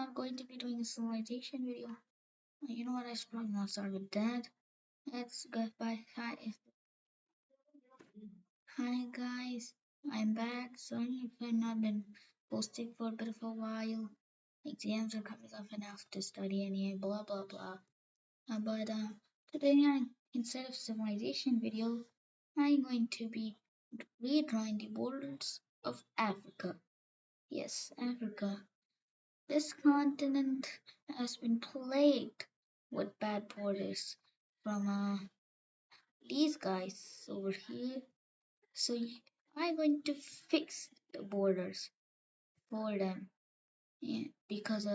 I'm going to be doing a civilization video. You know what? I should probably not start with that. Let's go by. Hi guys, I'm back. Sorry if I've not been posting for a bit of a while. Exams are coming up and I have to study anyway. Blah blah blah. But today, instead of civilization video, I'm going to be redrawing the borders of Africa. Yes, Africa. This continent has been plagued with bad borders from these guys over here. So I'm going to fix the borders for them, yeah, because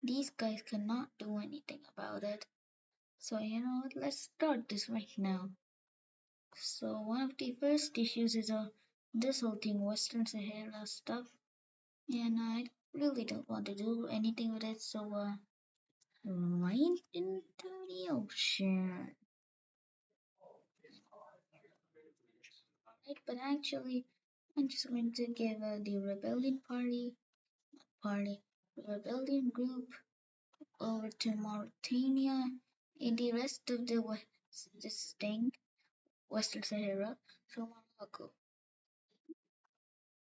these guys cannot do anything about it. So you know what? Let's start this right now. So one of the first issues is this whole thing Western Sahara stuff, and I really don't want to do anything with it. So right into the ocean. Right, but actually, I'm just going to give the rebellion party, rebellion group over to Mauritania and the rest of the this thing, Western Sahara, to Morocco.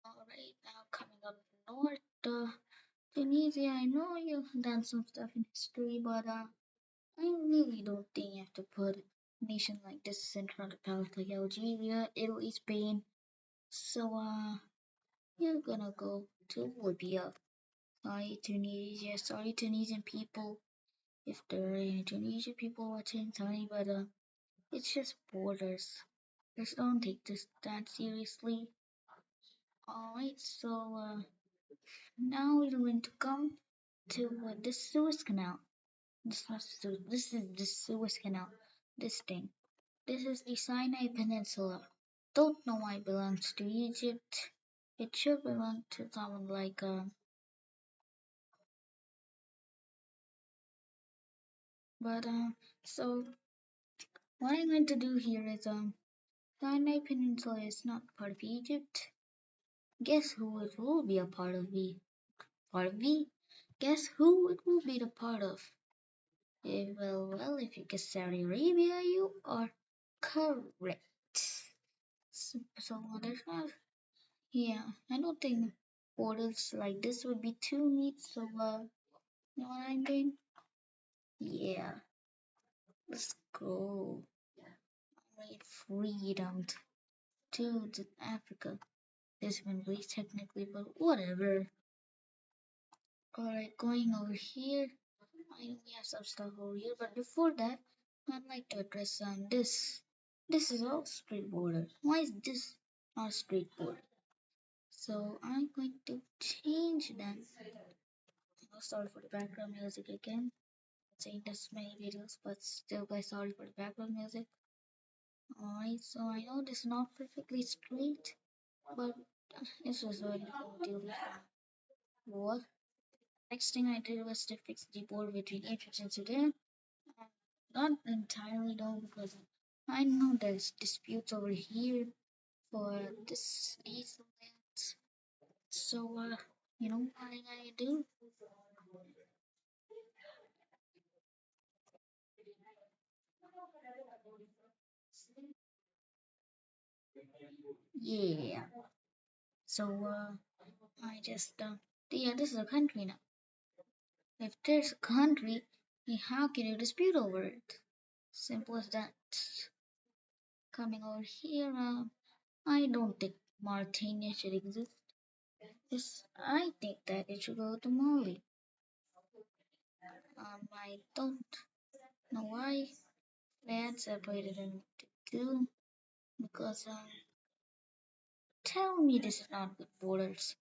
Alright, now coming up north, Tunisia. I know you've done some stuff in history, but I really don't think you have to put a nation like this in front of powers like Algeria, Italy, Spain. So you're gonna go to Libya. Sorry, Tunisia. Sorry, Tunisian people. If there are any Tunisian people watching, sorry, but it's just borders. Just don't take this that seriously. Alright, so now we're going to come to the Suez Canal. This is the Suez Canal. This thing. This is the Sinai Peninsula. Don't know why it belongs to Egypt. It should belong to someone like but what I'm going to do here is Sinai Peninsula is not part of Egypt. Guess who it will be a part of? Part of B? Guess who it will be the part of? Well, if you guess Saudi Arabia, you are correct. So there's not. Yeah, I don't think borders like this would be too neat. So you know what I'm doing? Yeah, let's go. Made freedom to Africa. This one Greece technically, but whatever. Alright, going over here. I know we have some stuff over here, but before that, I'd like to address this. This is all straight border. Why is this not straight border? So I'm going to change that. Sorry for the background music again. I'm saying this many videos, but still, guys, sorry for the background music. Alright, so I know this is not perfectly straight, but this was what you can deal with. What? Next thing I did was to fix the border between Egypt and Sudan. Not entirely though, because I know there's disputes over here for these lands. So you know what I gotta do? Yeah. So I just yeah, this is a country now. If there's a country, then how can you dispute over it? Simple as that. Coming over here, I don't think Mauritania should exist. Yes, I think that it should go to Mali. I don't know why they had separated into two because tell me this is not good borders.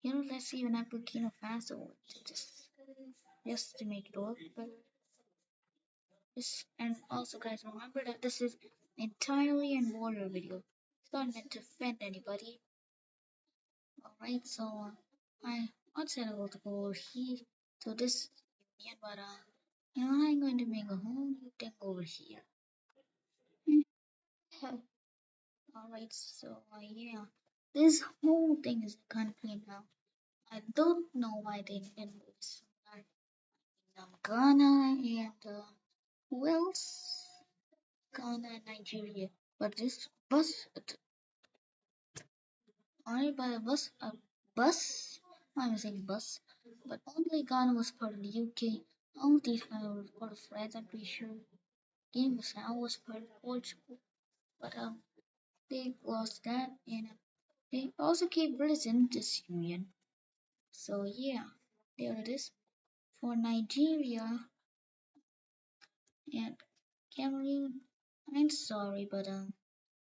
You know, let's even have Burkina Faso to just to make it work. But this and also guys remember that this is entirely an border video. It's not meant to offend anybody. Alright, so I was able to go over here to this union, but you know I'm going to make a whole new thing over here. Alright, so yeah, this whole thing is a country now. I don't know why they didn't do this. Ghana and who else? Ghana and Nigeria. But this bus, only by a bus. I'm saying bus, but only Ghana was part of the UK. All these kind were part of France. I'm pretty sure. Guinea-Bissau was part of Portugal, but they lost that, and they also Cape Verde is in this union. So yeah, there it is for Nigeria and Cameroon. I'm sorry, but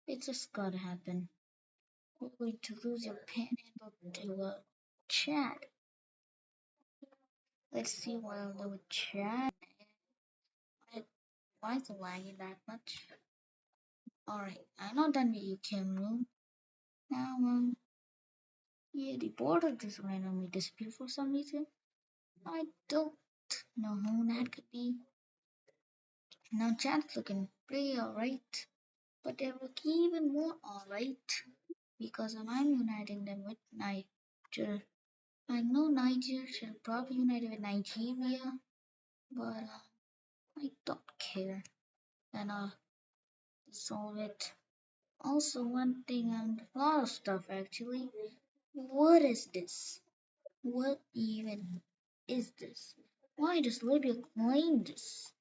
it just gotta happen. We're going to lose your panhandle to Chad. Let's see what I'll do with Chad. Why is it lagging that much? Alright, I'm not done with you, Cameroon. Now, yeah, the border just randomly disappeared for some reason. I don't know who that could be. Now, Chad's looking pretty alright, but they look even more alright because I'm uniting them with Niger. I know Niger should probably unite with Nigeria, but I don't care. And solve it. Also, one thing and a lot of stuff actually. What is this? What even is this? Why does Libya claim this?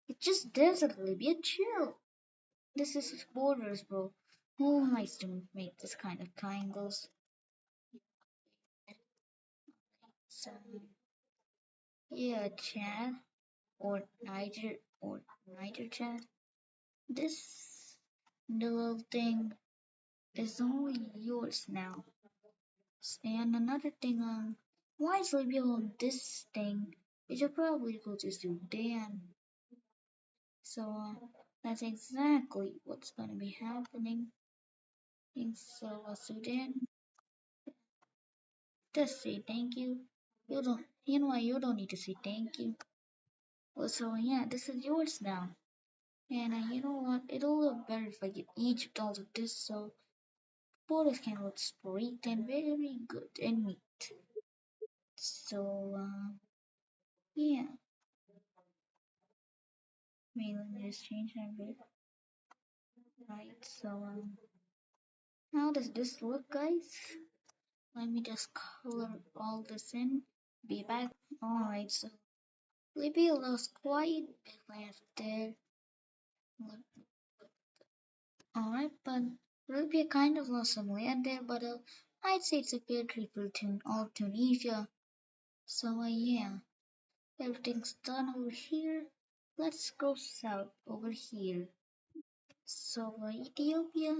It's just desert Libya, chill. This is borders, bro. Who likes to make this kind of triangles? So, yeah, Chad or Niger Chad. This little thing is only yours now. And another thing, why is Libya on this thing? It should probably go to Sudan. So that's exactly what's gonna be happening. And so Sudan, just say thank you. You know what? You don't need to say thank you. Well, so yeah, this is yours now. And you know what? It'll look better if I get Egypt all of this. So borders can look straight and very good and neat. So yeah, maybe let me just change that bit. Right. So how does this look, guys? Let me just color all this in. Be back. Alright, so Libya lost quite a bit left there. Alright, but Libya kind of lost some land there, but I'd say it's a fair trade for all Tunisia. So yeah, everything's done over here. Let's go south over here. So Ethiopia,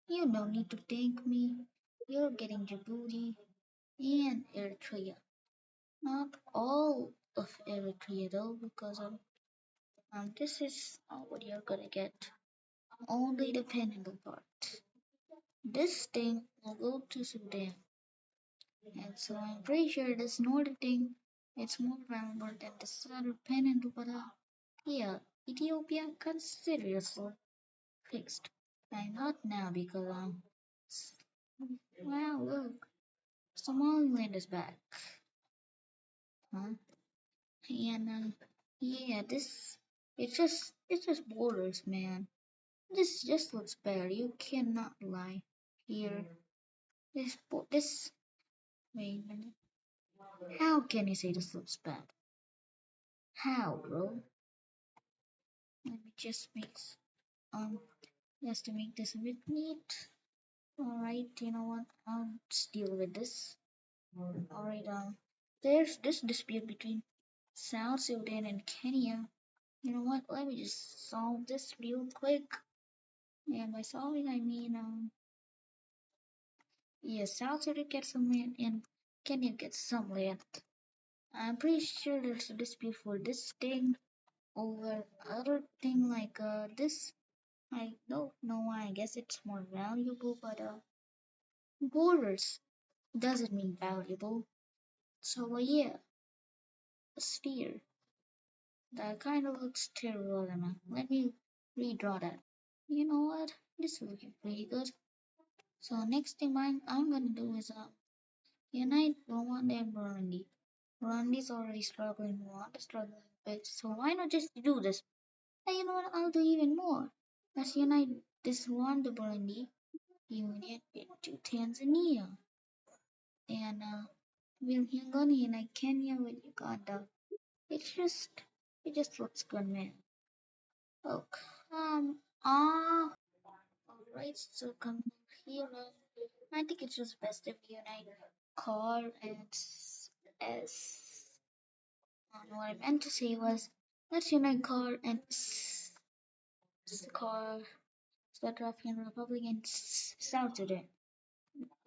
you don't need to thank me. You're getting Djibouti and Eritrea. Not all of Eritrea though, because this is what you're gonna get. Only the panhandle part. This thing will go to Sudan, and so I'm pretty sure this northern thing it's more valuable than the southern panhandle. But yeah, Ethiopia consider yourself fixed. And not now because well look, Somaliland is back, huh? And yeah, this it's just borders, man. This just looks better. You cannot lie here. This. Wait a minute. How can you say this looks bad? How, bro? Let me just um just to make this a bit neat. All right, you know what? I'll just deal with this. All right. There's this dispute between South Sudan and Kenya. You know what? Let me just solve this real quick. And by solving, I mean yes, South Sudan gets some land and Kenya gets some land. I'm pretty sure there's a dispute for this thing over other thing like this. I don't know why. I guess it's more valuable, but borders doesn't mean valuable. So yeah, a sphere that kind of looks terrible. Let me redraw that. You know what? This is looking pretty good. So next thing I'm gonna do is unite Rwanda and Burundi. Randy's already struggling, Rwanda's struggling a bit, so why not just do this? And you know what, I'll do even more. Let's unite this Rwanda Burundi Union into Tanzania. And we'll unite Kenya with Uganda. It's just, it just looks good, man. Oh, come on. Alright, so come here. I think it's just best if we unite car and s. What I meant to say was, let's unite car and car, South African Republic and South Sudan.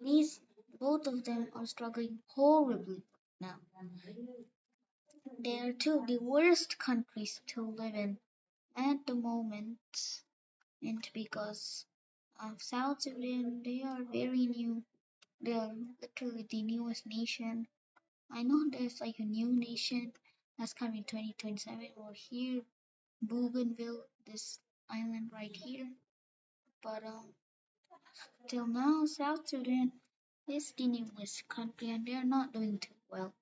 These, both of them are struggling horribly now. They are two of the worst countries to live in at the moment, and because of South Sudan, they are very new. They are literally the newest nation. I know there's like a new nation that's coming 2027 or here, Bougainville, this island right here. But till now, South Sudan is the newest country and they're not doing too well.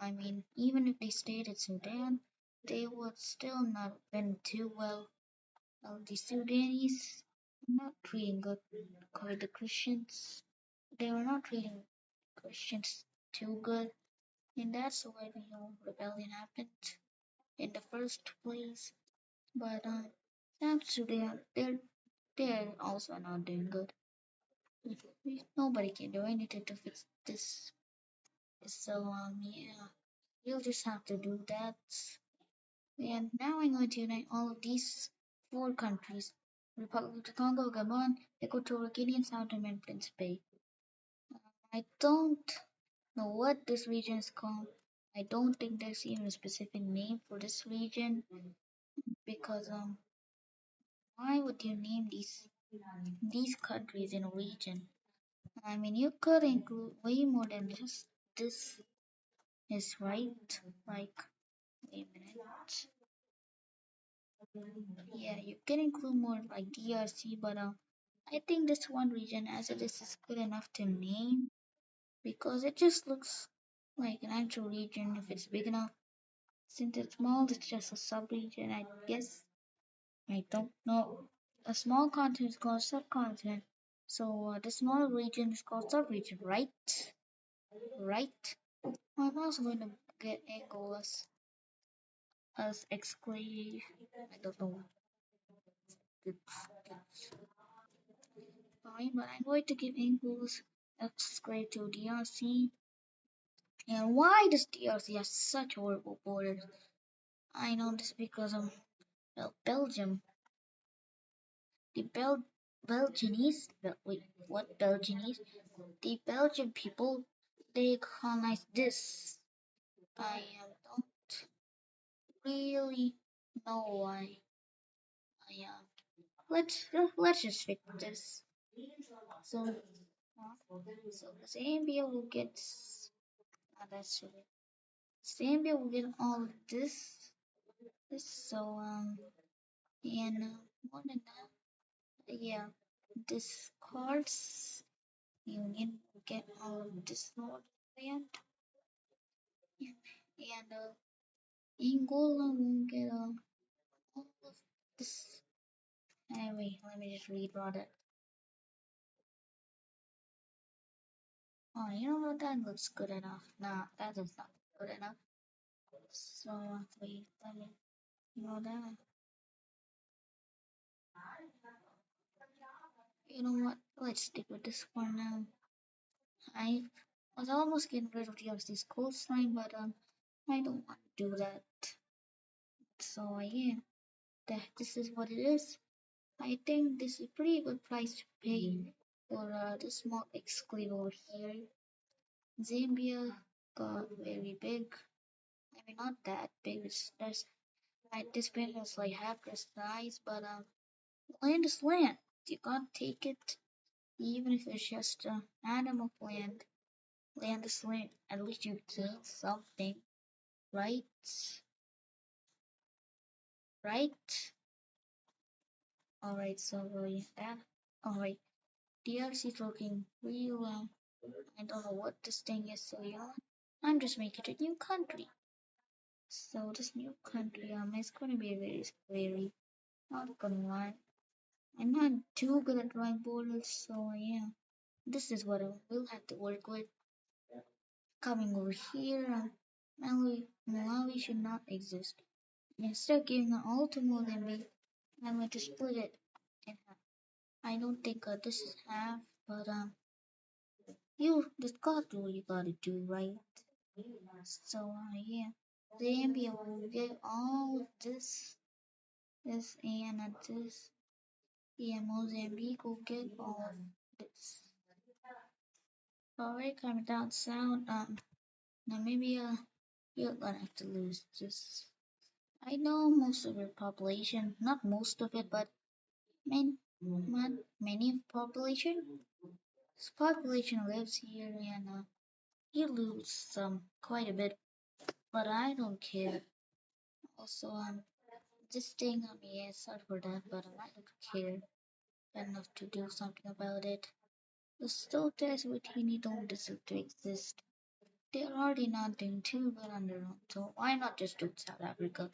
I mean, even if they stayed in Sudan, they would still not been too well. The Sudanese not treating good the Christians. They were not treating Christians too good, and that's why the whole rebellion happened in the first place. But South Sudan, they're also not doing good. Nobody can do anything to fix this. So yeah, you'll just have to do that. And now I'm going to unite all of these four countries: Republic of the Congo, Gabon, Equatorial Guinea, and Southern and Principe. I don't know what this region is called. I don't think there's even a specific name for this region because why would you name these countries in a region? I mean, you could include way more than just this is right. Like, wait a minute. Yeah, you can include more like DRC, but I think this one region as it is good enough to name because it just looks like an actual region if it's big enough. Since it's small, it's just a sub-region, I guess. I don't know. A small continent is called subcontinent. So the smaller region is called subregion, right? Right? I'm also going to get Angolas as exclave. I don't know. It's fine, but I'm going to give Angolas exclave to DRC. And why does DRC have such horrible borders? I know this because well, Belgium. The Belgianese, wait, what Belgianese? The Belgian people, they colonized this. I don't really know why. I let's just fix this. So, so Zambia will get. That's it. Zambia will get all of this. This so and more than that, yeah, this cards union will get all of this North land. And Angola won't get all of this. Anyway, let me just redraw that. Oh, you know what? That looks good enough. Nah, that is not good enough. So, wait, let me, you know that. You know what? Let's stick with this for now. I was almost getting rid of the RC's coastline, but I don't want to do that. So, yeah, this is what it is. I think this is a pretty good price to pay for this small exclave over here. Zambia got very big. I mean, not that big. It's just this big is like half the size, but land is land. You can't take it, even if it's just animal land. Land is land. At least you gain something, right? Right? All right. So yeah, that. All right. DRC is looking real. I don't know what this thing is. So yeah, I'm just making it a new country. So this new country is gonna be very scary. Not gonna lie. I'm not too good at drawing borders, so yeah. This is what I will have to work with. Coming over here, Malawi should not exist. Instead of giving it all to Mozambique, I'm going to split it in half. I don't think this is half, but you just got to what you gotta do, right? So yeah, Zambia will get all of this, and this. Yeah, Mozambique will get all of this. Alright, coming down south, Namibia, you're gonna have to lose this. I know most of your population, not most of it, but many of population. This population lives here, and you lose some quite a bit, but I don't care. Also, this thing, yeah, sorry for that, but I don't care enough to do something about it. The Stotas routinely don't deserve to exist. They're already not doing too good on their own, so why not just do South Africa?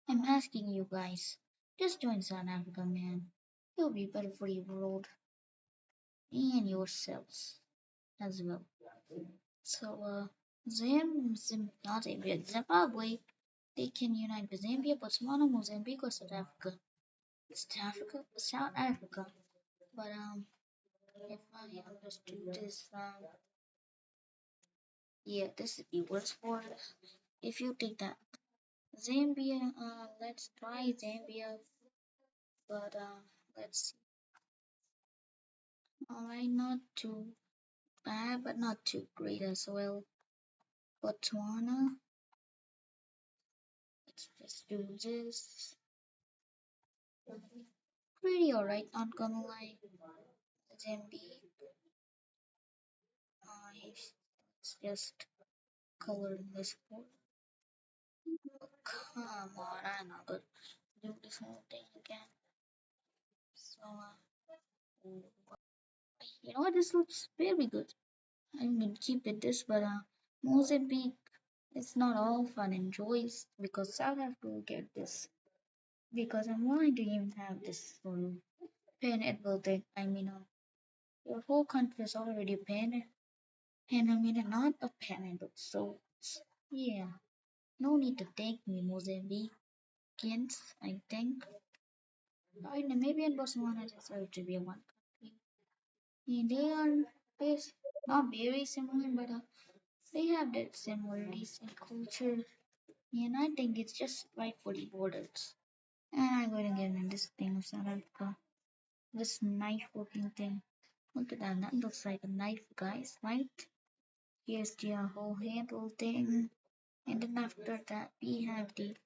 I'm asking you guys, just join South Africa, man. It'll be better for your world and yourselves as well. So, not Zambia, Zimbabwe, they can unite with Zambia, Botswana, Mozambique, or South Africa. South Africa. But if I understood this, yeah, this is the worst for it. If you take that Zambia, let's try Zambia, but let's see. Alright, not too bad, but not too great as well. Botswana, let's just do this. Pretty alright, not gonna lie. Zambia, let's just color this board. Come on, I'm not gonna do this whole thing again. So, you know what? This looks very good. I'm gonna keep it this, but Mozambique, it's not all fun and joys because South Africa will get this. Because I'm willing to even have this sort of pan thing. I mean, your whole country is already pan, and I mean, not a pan so yeah, no need to thank me, Mozambicans, I think. Namibia and Botswana deserve to be one country. And they are based, not very similar, but they have that similarities in culture, and I think it's just right for the borders. And I'm going to get in this thing of South Africa, this knife looking thing. Look at that, that looks like a knife, guys, right? Here's the whole handle thing, and then after that, we have the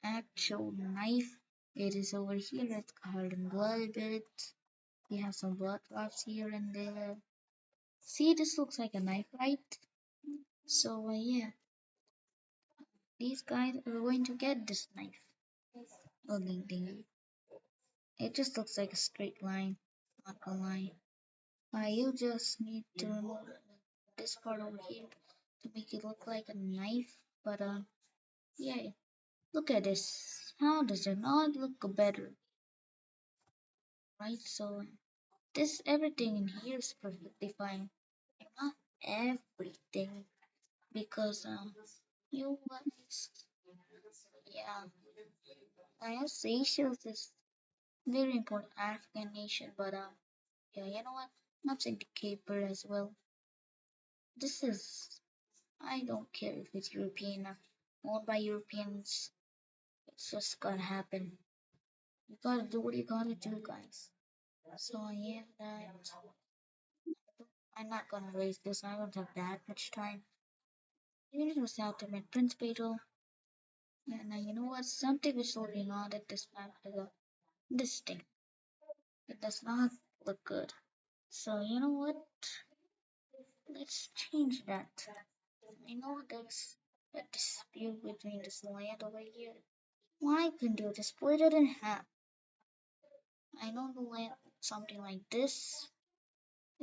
actual knife. It is over here, it's covered in blood a bit. We have some blood drops here and there. See, this looks like a knife, right? So, yeah, these guys are going to get this knife. Looking thingy. It just looks like a straight line, not gonna lie. You just need to remove this part over here to make it look like a knife. But yeah, look at this. How does it not look better? Right? So this everything in here is perfectly fine. Not everything because you guys, yeah, I have Seychelles is very important African nation, but yeah, you know what? I'm saying the Cape Verde as well. This is I don't care if it's European owned by Europeans. It's just gonna happen. You gotta do what you gotta do, guys. So yeah, that I'm not gonna raise this. I don't have that much time. You need to out to my Prince Beetle. And you know what? Something is looking odd at this map. This thing. It does not look good. So you know what? Let's change that. I know there's a dispute between this land over here. Why couldn't you just split it in half? I know the land something like this.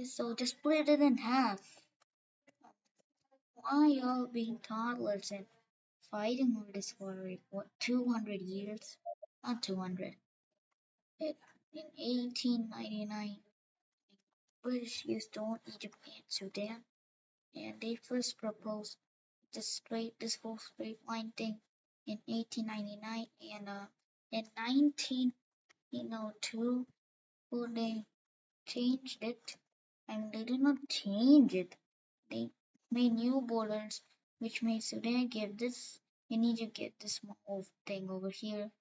So just split it in half. why all being toddlers and fighting over this for what 200 years? Not 200. It, in 1899, British used to own Egypt and Sudan, and they first proposed this whole straight line thing in 1899, and in 1902, well, they changed it, and they did not change it. They made new borders, which made Sudan give this and Egypt get this small thing over here.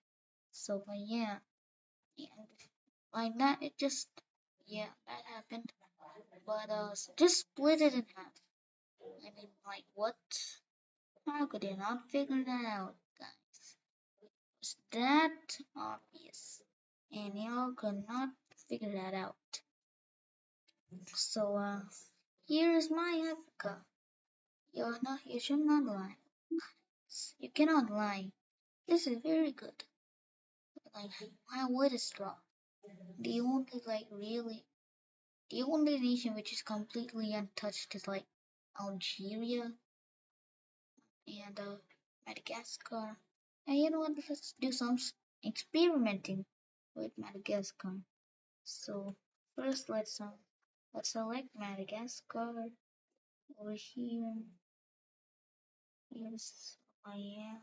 So, yeah, and like that, it just, yeah, that happened. But just split it in half. I mean, like, what? How could you not figure that out, guys? It's that obvious, and y'all could not figure that out. So, here is my Africa. You should not lie. You cannot lie. This is very good. Like, why would it stop? The only, like, really, the only nation which is completely untouched is, like, Algeria and, Madagascar. And you know what? Let's do some experimenting with Madagascar. So, first, let's select Madagascar over here. Yes, I am.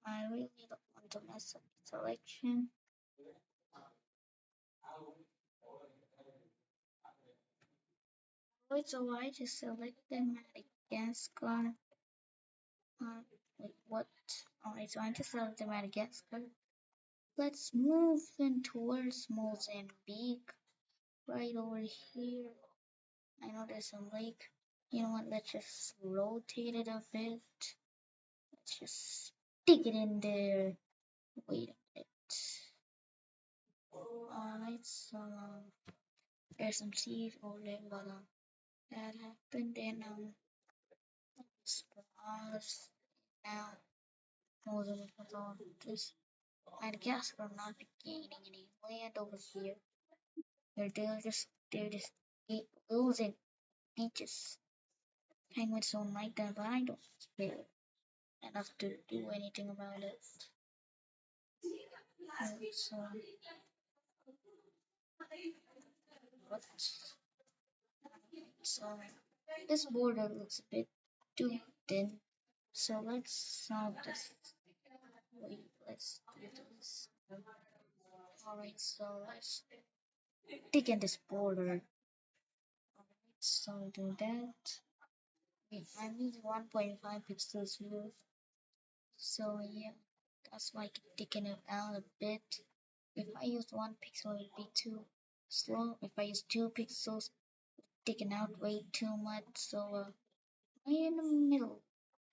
I really don't want to mess up the selection. Wait, so I just selected Madagascar. Wait, what? Alright, so I just selected Madagascar. Let's move in towards Mozambique. Right over here. I know there's some lake. You know what? Let's just rotate it a bit. Let's just stick it in there. Wait a bit. Alright, so there's some seeds over there, but that happened and spars now Mozambique was all this. Madagascar not gaining any land over here. They're just losing beaches. Penguins don't like that, but I don't care enough to do anything about it. So what? So this border looks a bit too thin. So let's solve this. Wait, let's do this. Alright, so let's dig in this border. Alright, so do that. Wait, I'm using 1.5 pixels here. So yeah, that's why I keep taking it out a bit. If I use 1 pixel, it'd be too slow. If I use 2 pixels, taking out way too much. So right in the middle,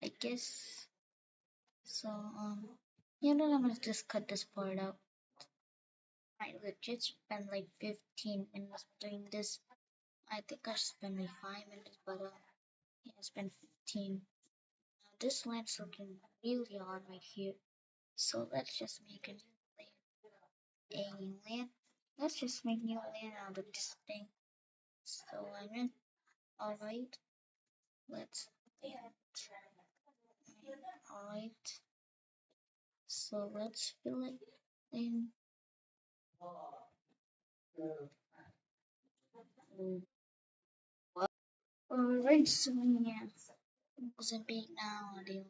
I guess. So you know, I'm gonna just cut this part out. I legit spent like 15 minutes doing this. I think I spent like 5 minutes, but yeah, I spent 15. Now this land's looking really odd right here. So let's just make a new land. Let's just make new land out of this thing. So I'm in. Alright, let's land. Alright, so let's fill it in. Alright, so yeah, Mozambique now, they look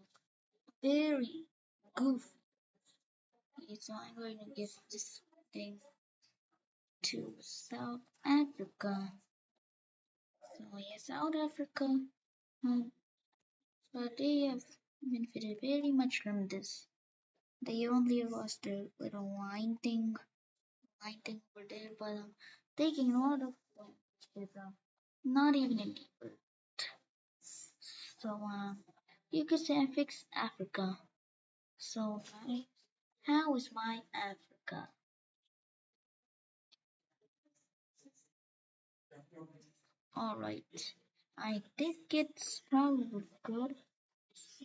very goofy. So I'm going to give this thing to South Africa. So yeah, South Africa, um, but they have benefited very much from this. They only lost their little line thing over there, but they gained a lot of points with not even in the So you could say I fixed Africa. So how is my Africa? Alright. I think it's probably good.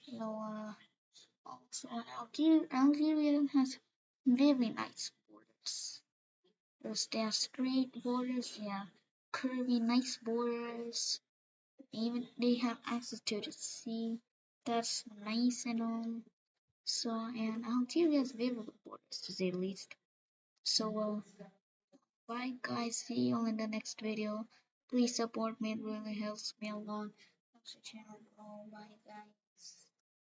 So also Algeria has very nice borders. Their straight borders, yeah. Curvy nice borders. Even they have access to the sea. That's nice and all. So, and Algeria is favorable borders to say the least. So, bye guys. See you in the next video. Please support me. It really helps me a lot. Helps the channel grow. Bye guys.